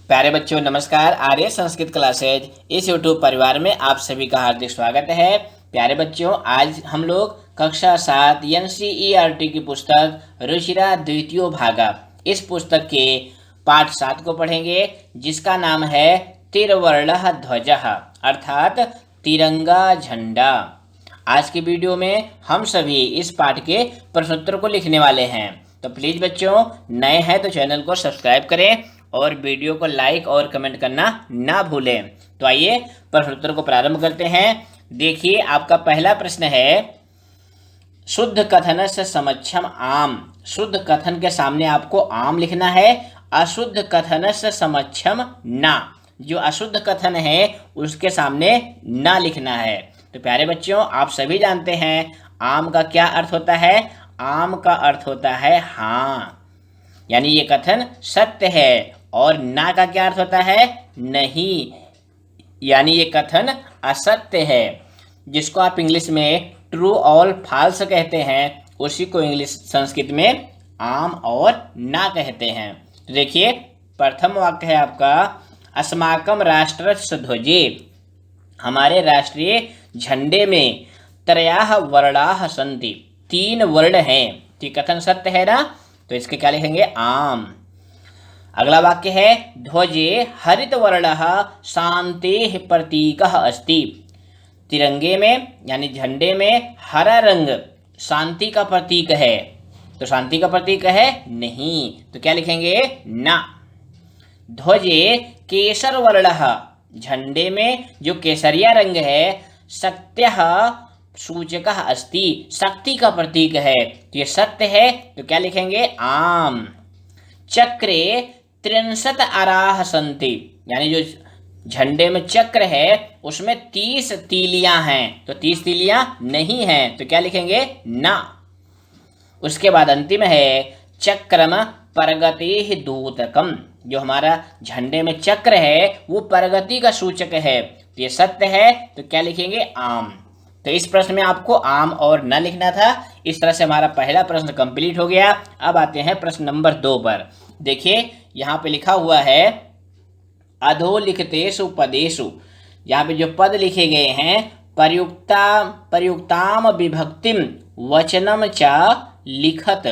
प्यारे बच्चों नमस्कार। आर्य संस्कृत क्लासेज इस यूट्यूब परिवार में आप सभी का हार्दिक स्वागत है। प्यारे बच्चों, आज हम लोग कक्षा 7 NCERT की पुस्तक रुचिरा द्वितीयो भागा इस पुस्तक के पाठ 7 को पढ़ेंगे, जिसका नाम है त्रिवर्णः ध्वजः अर्थात तिरंगा झंडा। आज की वीडियो में हम सभी इस पाठ के प्रश्नोत्तर को लिखने वाले हैं। तो प्लीज़ बच्चों, नए हैं तो चैनल को सब्सक्राइब करें और वीडियो को लाइक और कमेंट करना ना भूलें। तो आइए प्रश्नोत्तर को प्रारंभ करते हैं। देखिए, आपका पहला प्रश्न है, शुद्ध कथन से समक्षम आम। शुद्ध कथन के सामने आपको आम लिखना है, अशुद्ध कथन से समक्षम ना। जो अशुद्ध कथन है उसके सामने ना लिखना है। तो प्यारे बच्चों, आप सभी जानते हैं आम का क्या अर्थ होता है। आम का अर्थ होता है हाँ, यानी ये कथन सत्य है। और ना का क्या अर्थ होता है, नहीं, यानी ये कथन असत्य है। जिसको आप इंग्लिश में ट्रू और फॉल्स कहते हैं, उसी को इंग्लिश संस्कृत में आम और ना कहते हैं। तो देखिए, प्रथम वाक्य है आपका, अस्माकं राष्ट्रस्य ध्वजे। हमारे राष्ट्रीय झंडे में त्रयः वर्णाः सन्ति। 3 वर्ण हैं। ये कथन सत्य है ना, तो इसके क्या लिखेंगे, आम। अगला वाक्य है, ध्वजे हरित वर्णः शान्तेः प्रतीकः अस्ति। तिरंगे में यानी झंडे में हरा रंग शांति का प्रतीक है। तो शांति का प्रतीक है नहीं, तो क्या लिखेंगे, ना। ध्वजे केसर वर्णः, झंडे में जो केसरिया रंग है, शक्त्यः सूचकः अस्ति, शक्ति का प्रतीक है। तो ये सत्य है, तो क्या लिखेंगे, आम। चक्रे 63 आराह सन्ति, यानी जो झंडे में चक्र है उसमें 30 तीलियां हैं, तो 30 तीलियां नहीं हैं, तो क्या लिखेंगे, ना। उसके बाद अंतिम है, चक्रम प्रगति दूतकम। जो हमारा झंडे में चक्र है वो प्रगति का सूचक है, तो ये सत्य है, तो क्या लिखेंगे, आम। तो इस प्रश्न में आपको आम और न लिखना था। इस तरह से हमारा पहला प्रश्न कंप्लीट हो गया। अब आते हैं प्रश्न नंबर 2 पर। देखिए, यहाँ पे लिखा हुआ है, अधोलिखितेषु पदेषु। यहाँ पे जो पद लिखे गए हैं, प्रयुक्ताम विभक्तिम वचनम च लिखत,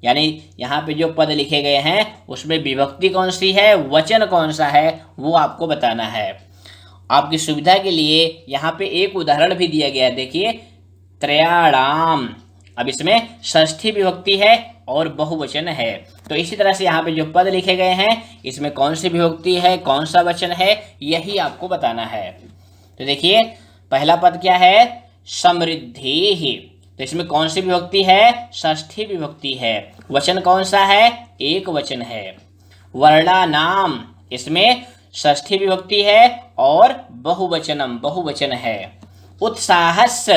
यानी यहाँ पे जो पद लिखे गए हैं उसमें विभक्ति कौन सी है, वचन कौन सा है, वो आपको बताना है। आपकी सुविधा के लिए यहाँ पे एक उदाहरण भी दिया गया है। देखिए, त्रयाणाम, अब इसमें षष्ठी विभक्ति है और बहुवचन है। तो इसी तरह से यहाँ पे जो पद लिखे गए हैं इसमें कौन सी विभक्ति है, कौन सा वचन है, यही आपको बताना है। तो देखिए, पहला पद क्या है, समृद्धि। तो इसमें कौन सी विभक्ति है, षष्ठी विभक्ति है। वचन कौन सा है, एक वचन है। वर्णानाम, इसमें षष्ठी विभक्ति है और बहुवचनम, बहुवचन है। उत्साहस्य,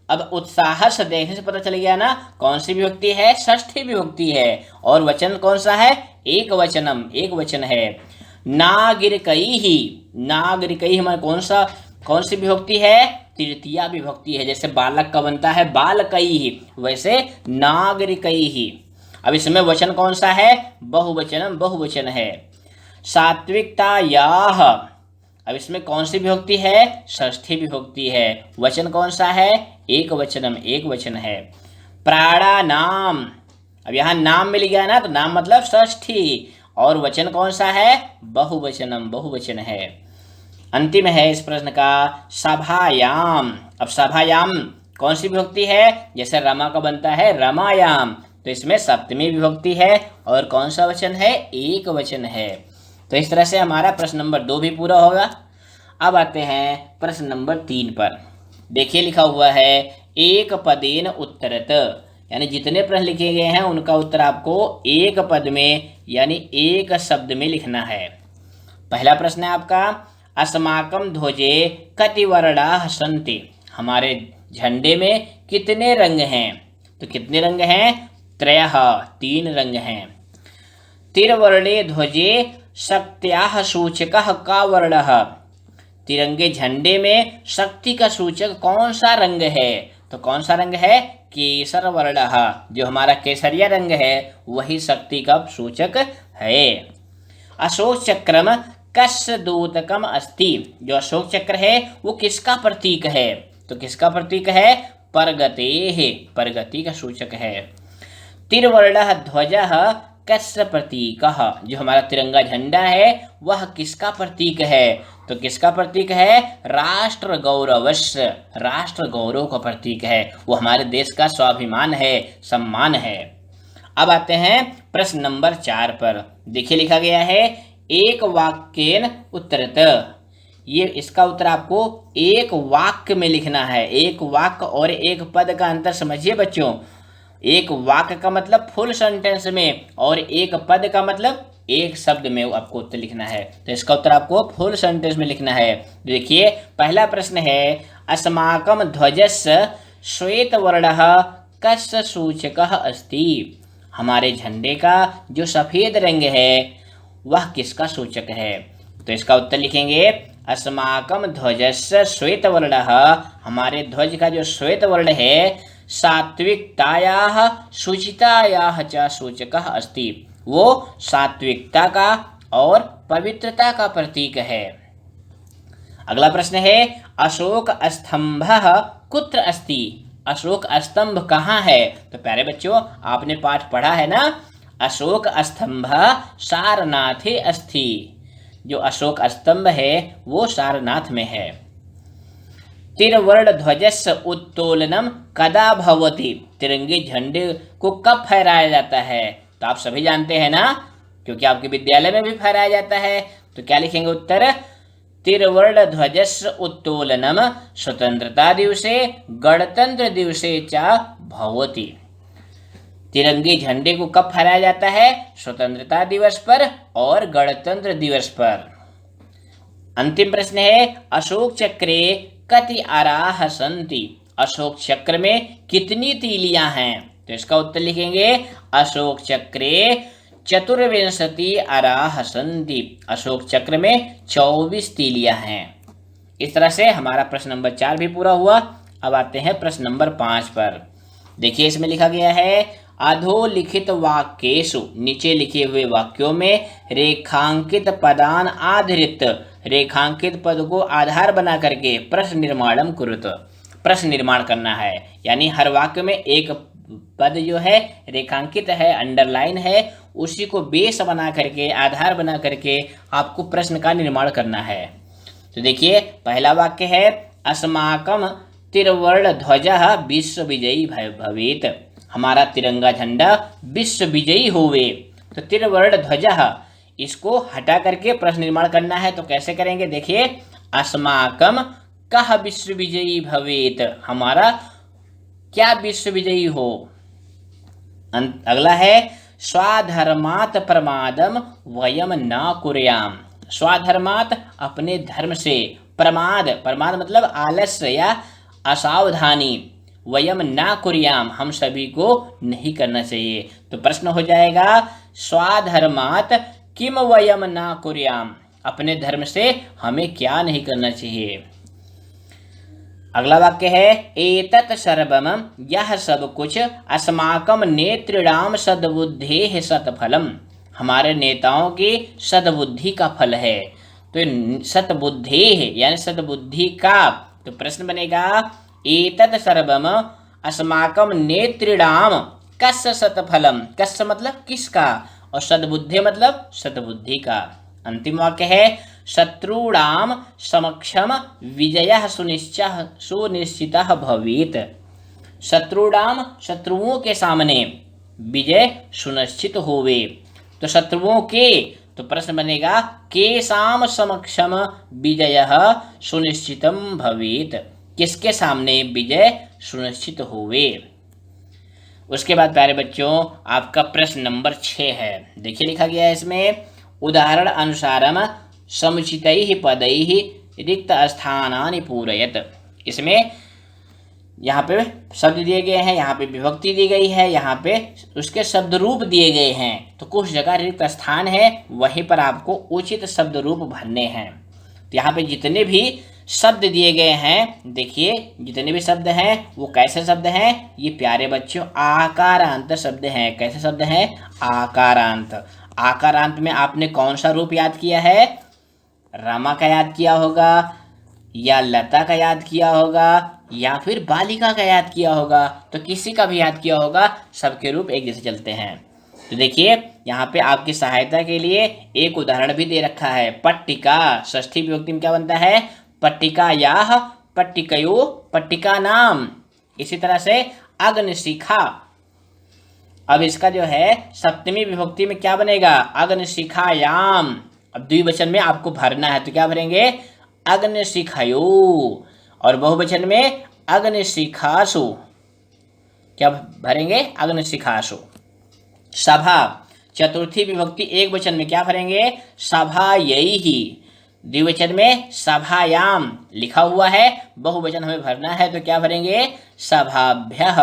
अब उत्साहस्य देखने से पता चल गया ना कौन सी विभक्ति है, षष्ठी विभक्ति है। और वचन कौन सा है, एक वचनम, एक वचन है। नागरिकैहि, नागरिकैहि हमारे कौन सी विभक्ति है, तृतीया विभक्ति है। जैसे बालक का बनता है बालकैहि, वैसे नागरिकैहि। अब इसमें वचन कौन सा है, बहुवचनम, बहुवचन है। सात्विकतायाः, अब इसमें कौन सी विभक्ति है, षष्ठी विभक्ति है। वचन कौन सा है, एक वचनम, एक वचन है। प्राणानाम, अब यहाँ नाम मिल गया ना, तो नाम मतलब षष्ठी, और वचन कौन सा है, बहुवचनम, बहुवचन है। अंतिम है इस प्रश्न का, सभायाम। अब सभायाम कौन सी विभक्ति है, जैसे रमा का बनता है रमायाम, तो इसमें सप्तमी विभक्ति है और कौन सा वचन है, एक वचन है। तो इस तरह से हमारा प्रश्न नंबर 2 भी पूरा होगा। अब आते हैं प्रश्न नंबर 3 पर। देखिए, लिखा हुआ है, एक पदेन उत्तरत, यानी जितने प्रश्न लिखे गए हैं उनका उत्तर आपको एक पद में यानी एक शब्द में लिखना है। पहला प्रश्न है आपका, अस्माकं ध्वजे कति वर्णाः सन्ति। हमारे झंडे में कितने रंग हैं, तो कितने रंग हैं, त्रयः, 3 रंग हैं। तिर्वर्णे ध्वजे शक्त्याः सूचकः का वर्णः। तिरंगे झंडे में शक्ति का सूचक कौन सा रंग है, तो कौन सा रंग है, केसर वर्णः। जो हमारा केसरिया रंग है वही शक्ति का सूचक है। अशोक चक्रम कस्य द्योतकम अस्ति। जो अशोक चक्र है वो किसका प्रतीक है? तो किसका प्रतीक है? प्रगतेः, प्रगति का सूचक है। त्रिवर्णः ध्वजः कस्य प्रतीकः। जो हमारा तिरंगा झंडा है वह किसका प्रतीक है? तो किसका प्रतीक है? राष्ट्र गौरवस्य, राष्ट्र गौरव का प्रतीक है। वो हमारे देश का स्वाभिमान है, सम्मान है। अब आते हैं प्रश्न नंबर 4 पर। देखिए लिखा गया है एक वाक्येन उत्तरत। ये इसका उत्तर आपको एक वाक्य में लिखना है। एक वाक्य और एक पद का अंतर समझिए बच्चों। एक वाक्य का मतलब फुल सेंटेंस में, और एक पद का मतलब एक शब्द में आपको उत्तर लिखना है। तो इसका उत्तर आपको फुल सेंटेंस में लिखना है। देखिए पहला प्रश्न है अस्माकं ध्वजस्य श्वेतवर्णः कस्य सूचकः अस्ति। हमारे झंडे का जो सफेद रंग है वह किसका सूचक है? तो इसका उत्तर लिखेंगे अस्माकं ध्वजस्य श्वेतवर्णः। हमारे ध्वज का जो श्वेत वर्ण है सात्विकतायाः शुचितायाः च सूचकः अस्ति। वो सात्विकता का और पवित्रता का प्रतीक है। अगला प्रश्न है अशोक स्तंभः कुत्र अस्ति। अशोक स्तंभ कहाँ है? तो प्यारे बच्चों आपने पाठ पढ़ा है ना, अशोक स्तंभ सारनाथे अस्ति। जो अशोक स्तंभ है वो सारनाथ में है। त्रिवर्ण ध्वजस्य उत्तोलनम कदा भवति। तिरंगे झंडे को कब फहराया जाता है? तो आप सभी जानते हैं ना, क्योंकि आपके विद्यालय में भी फहराया जाता है। तो क्या लिखेंगे उत्तर? त्रिवर्ण ध्वजस्य उत्तोलनम स्वतंत्रता दिवसे गणतंत्र दिवसे च भवति। तिरंगे झंडे को कब फहराया जाता है? स्वतंत्रता दिवस पर और गणतंत्र दिवस पर। अंतिम प्रश्न है अशोक चक्रे कति आराह सन्ति। अशोक चक्र में कितनी तीलियां हैं? तो इसका उत्तर लिखेंगे अशोक चक्रे चतुर्विंशति आराह सन्ति। अशोक चक्र में 24 तीलियां हैं। इस तरह से हमारा प्रश्न नंबर 4 भी पूरा हुआ। अब आते हैं प्रश्न नंबर 5 पर। देखिए इसमें लिखा गया है अधोलिखित वाक्येषु। नीचे लिखे हुए वाक्यों में रेखांकित पदान आधारित, रेखांकित पद को आधार बना करके प्रश्न निर्माणम कुरुत। प्रश्न निर्माण करना है, यानी हर वाक्य में एक पद जो है रेखांकित है, अंडरलाइन है, उसी को बेस बना करके, आधार बना करके आपको प्रश्न का निर्माण करना है। तो देखिए पहला वाक्य है अस्माकं त्रिवर्ण ध्वजः विश्व विजयी भवेत्। हमारा तिरंगा झंडा विश्व विजयी होवे। तो त्रिवर्ण ध्वजः इसको हटा करके प्रश्न निर्माण करना है। तो कैसे करेंगे? देखिए अस्माकं कः विश्व विजयी भवेत्। हमारा क्या विश्व विजयी हो। अगला है स्वाधर्मात् प्रमादम वयम न कुर्याम। स्वाधर्मात् अपने धर्म से, प्रमाद, प्रमाद मतलब आलस्य या असावधानी, वयम ना कुर्याम हम सभी को नहीं करना चाहिए। तो प्रश्न हो जाएगा स्वाधर्मात् किम वयम ना कुर्याम। अपने धर्म से हमें क्या नहीं करना चाहिए। अगला वाक्य है एतत् सर्वम, यह सब कुछ अस्माकं नेतॄणां सद्बुद्धेः सत्फलम। हमारे नेताओं की सद्बुद्धि का फल है। तो सद्बुद्धेः यानी सद्बुद्धि का। तो प्रश्न बनेगा एतत् सर्वम अस्माकं नेतॄणां कस्य सत्फलम। कस्य मतलब किसका, और सद्बुद्धि मतलब सद्बुद्धि का। अंतिम वाक्य है शत्रूणां समक्षम विजयः सुनिश्चितः भवेत्। शत्रूणां शत्रुओं के सामने विजय सुनिश्चित होवे। तो शत्रुओं के, तो प्रश्न बनेगा केषां समक्षम विजयः सुनिश्चितं भवेत्। किसके सामने विजय सुनिश्चित होवे। उसके बाद प्यारे बच्चों आपका प्रश्न नंबर 6 है। देखिए लिखा गया है इसमें उदाहरण अनुसारम समुचितैः पदैः रिक्त स्थानानि पूरयत। इसमें यहाँ पे शब्द दिए गए हैं, यहाँ पे विभक्ति दी गई है, यहाँ पे उसके शब्द रूप दिए गए हैं। तो कुछ जगह रिक्त स्थान है, वहीं पर आपको उचित शब्द रूप भरने हैं। तो यहाँ पे जितने भी शब्द दिए गए हैं, देखिए जितने भी शब्द हैं वो कैसे शब्द हैं? ये प्यारे बच्चों आकारांत शब्द हैं। कैसे शब्द हैं? आकारांत। आकारांत में आपने कौन सा रूप याद किया है? रमा का याद किया होगा, या लता का याद किया होगा, या फिर बालिका का याद किया होगा। तो किसी का भी याद किया होगा, सबके रूप एक जैसे चलते हैं। तो देखिए यहाँ पे आपकी सहायता के लिए एक उदाहरण भी दे रखा है। पट्टिका षष्ठी विभक्ति में क्या बनता है? पट्टिकायाः, पट्टिकयो, पट्टिका नाम। इसी तरह से अग्निशिखा, अब इसका जो है सप्तमी विभक्ति में क्या बनेगा? अग्निशिखायाम। अब द्विवचन में आपको भरना है तो क्या भरेंगे? अग्निशिखयो। और बहुवचन में अग्निशिखासु, क्या भरेंगे? अग्निशिखासु। सभा चतुर्थी विभक्ति एक वचन में क्या भरेंगे? सभायैहि। द्विवचन में सभायाम लिखा हुआ है, बहुवचन हमें भरना है तो क्या भरेंगे? सभाभ्यः।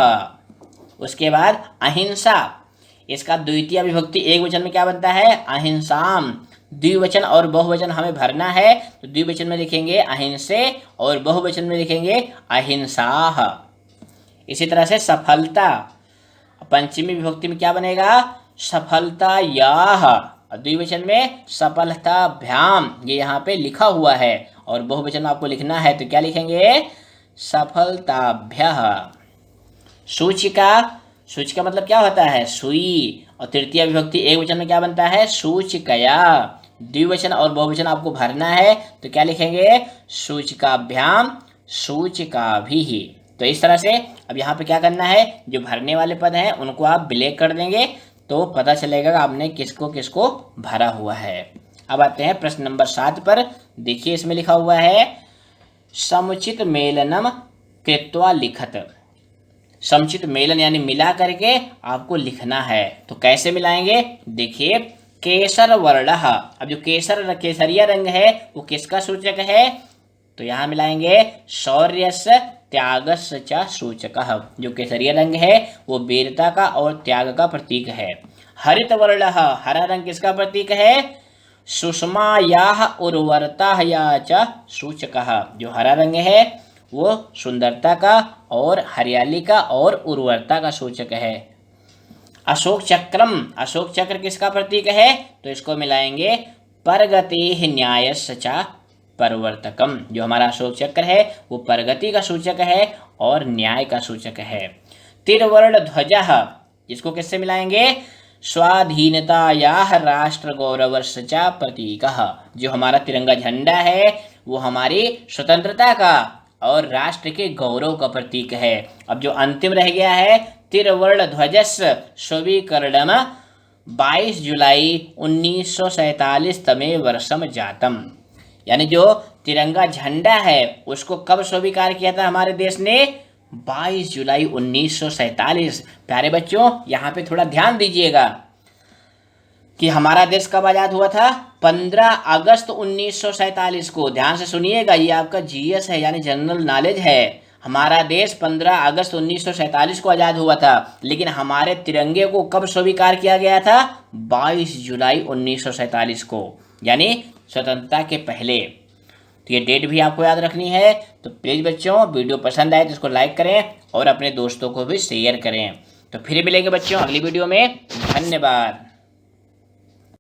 उसके बाद अहिंसा, इसका द्वितीय विभक्ति एक वचन में क्या बनता है? अहिंसाम। द्विवचन और बहुवचन हमें भरना है तो द्विवचन में लिखेंगे अहिंसे और बहुवचन में लिखेंगे अहिंसाः। इसी तरह से सफलता, पंचमी विभक्ति में क्या बनेगा? सफलतायाः। द्विवचन में सफलताभ्याम, ये यहाँ पे लिखा हुआ है और बहुवचन में आपको लिखना है तो क्या लिखेंगे? सफलताभ्यः। सूचिका, सूचिका मतलब क्या होता है? सुई। और तृतीय विभक्ति एक वचन में क्या बनता है? सूचिकया। द्विवचन और बहुवचन आपको भरना है तो क्या लिखेंगे? सूचिकाभ्याम, सूचिकाभिः। तो इस तरह से अब यहाँ पे क्या करना है? जो भरने वाले पद हैं उनको आप ब्लैक कर देंगे तो पता चलेगा कि आपने किसको किसको भरा हुआ है। अब आते हैं प्रश्न नंबर 7 पर। देखिए इसमें लिखा हुआ है समुचित मेलनम कृत्वा लिखत। समुचित मेलन यानी मिला करके आपको लिखना है। तो कैसे मिलाएंगे? देखिए केसर वर्णः, अब जो केसरिया रंग है वो किसका सूचक है? तो यहाँ मिलाएंगे शौर्यस्य त्यागस्य च सूचकः। जो केसरिया रंग है वो वीरता का और त्याग का प्रतीक है। हरित वर्णः, हरा रंग किसका प्रतीक है? सुषमायाः उर्वरताया च सूचकः। जो हरा रंग है वो सुंदरता का और हरियाली का और उर्वरता का सूचक है। अशोक चक्रम, अशोक चक्र किसका प्रतीक है? तो इसको मिलाएंगे परगतेः न्यायस्य च परवर्तकम। जो हमारा अशोक चक्र है वो प्रगति का सूचक है और न्याय का सूचक है। तिरवर्ण ध्वजः, इसको किससे मिलाएंगे? स्वाधीनतायाः राष्ट्र गौरवस्य च प्रतीकः। जो हमारा तिरंगा झंडा है वो हमारी स्वतंत्रता का और राष्ट्र के गौरव का प्रतीक है। अब जो अंतिम रह गया है तिरवर्ण ध्वजस्य स्वीकरणम 22 जुलाई 1947 तमे वर्षम जातम। यानी जो तिरंगा झंडा है उसको कब स्वीकार किया था हमारे देश ने? 22 जुलाई 1947। प्यारे बच्चों यहाँ पे थोड़ा ध्यान दीजिएगा कि हमारा देश कब आज़ाद हुआ था? 15 अगस्त 1947 को। ध्यान से सुनिएगा, ये आपका जीएस है यानी जनरल नॉलेज है। हमारा देश 15 अगस्त 1947 को आज़ाद हुआ था, लेकिन हमारे तिरंगे को कब स्वीकार किया गया था? 22 जुलाई 1947 को, यानी स्वतंत्रता के पहले। तो ये डेट भी आपको याद रखनी है। तो प्लीज़ बच्चों वीडियो पसंद आए तो इसको लाइक करें और अपने दोस्तों को भी शेयर करें। तो फिर मिलेंगे बच्चों अगली वीडियो में। धन्यवाद।